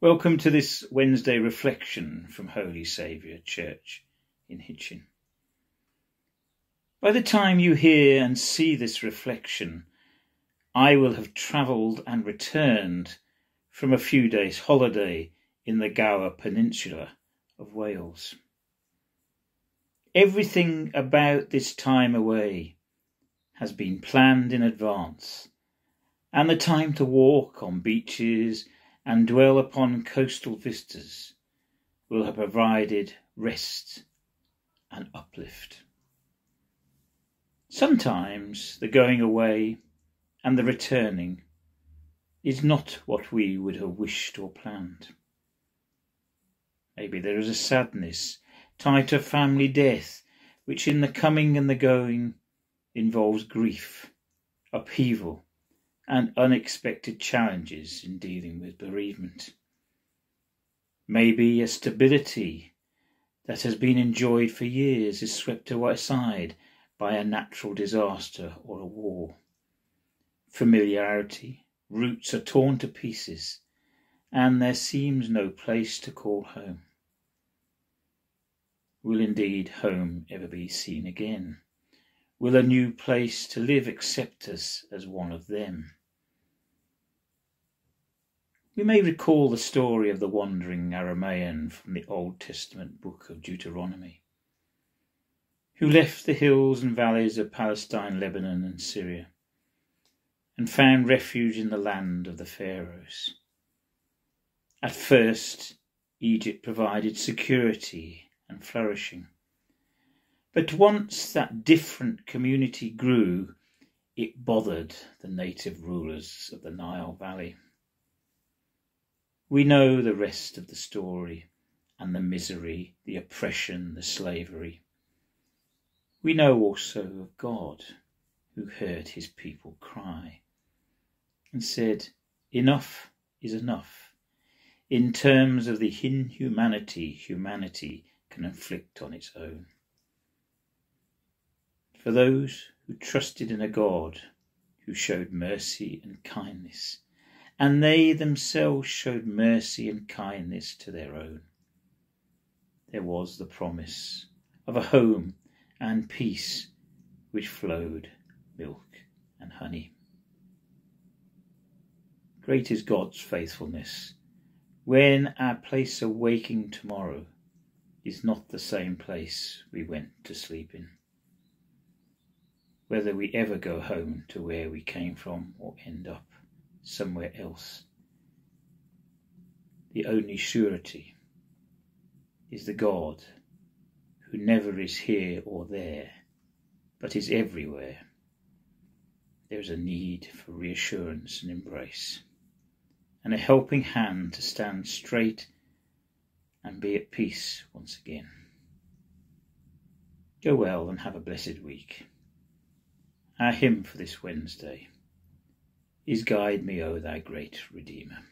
Welcome to this Wednesday reflection from Holy Saviour Church in Hitchin. By the time you hear and see this reflection, I will have travelled and returned from a few days' holiday in the Gower Peninsula of Wales. Everything about this time away has been planned in advance, and the time to walk on beaches and dwell upon coastal vistas will have provided rest and uplift. Sometimes the going away and the returning is not what we would have wished or planned. Maybe there is a sadness tied to family death, which in the coming and the going involves grief, upheaval, and unexpected challenges in dealing with bereavement. Maybe a stability that has been enjoyed for years is swept aside by a natural disaster or a war. Familiarity, roots are torn to pieces, and there seems no place to call home. Will indeed home ever be seen again? Will a new place to live accept us as one of them? We may recall the story of the wandering Aramaean from the Old Testament book of Deuteronomy, who left the hills and valleys of Palestine, Lebanon and Syria, and found refuge in the land of the Pharaohs. At first, Egypt provided security and flourishing, but once that different community grew, it bothered the native rulers of the Nile Valley. We know the rest of the story and the misery, the oppression, the slavery. We know also of God, who heard his people cry and said, "Enough is enough," in terms of the inhumanity humanity can inflict on its own. For those who trusted in a God who showed mercy and kindness, and they themselves showed mercy and kindness to their own, there was the promise of a home and peace which flowed milk and honey. Great is God's faithfulness, when our place of waking tomorrow is not the same place we went to sleep in. Whether we ever go home to where we came from or end up somewhere else, the only surety is the God who never is here or there, but is everywhere. There is a need for reassurance and embrace, and a helping hand to stand straight and be at peace once again. Go well and have a blessed week. Our hymn for this Wednesday is "Guide Me, O Thou Great Redeemer."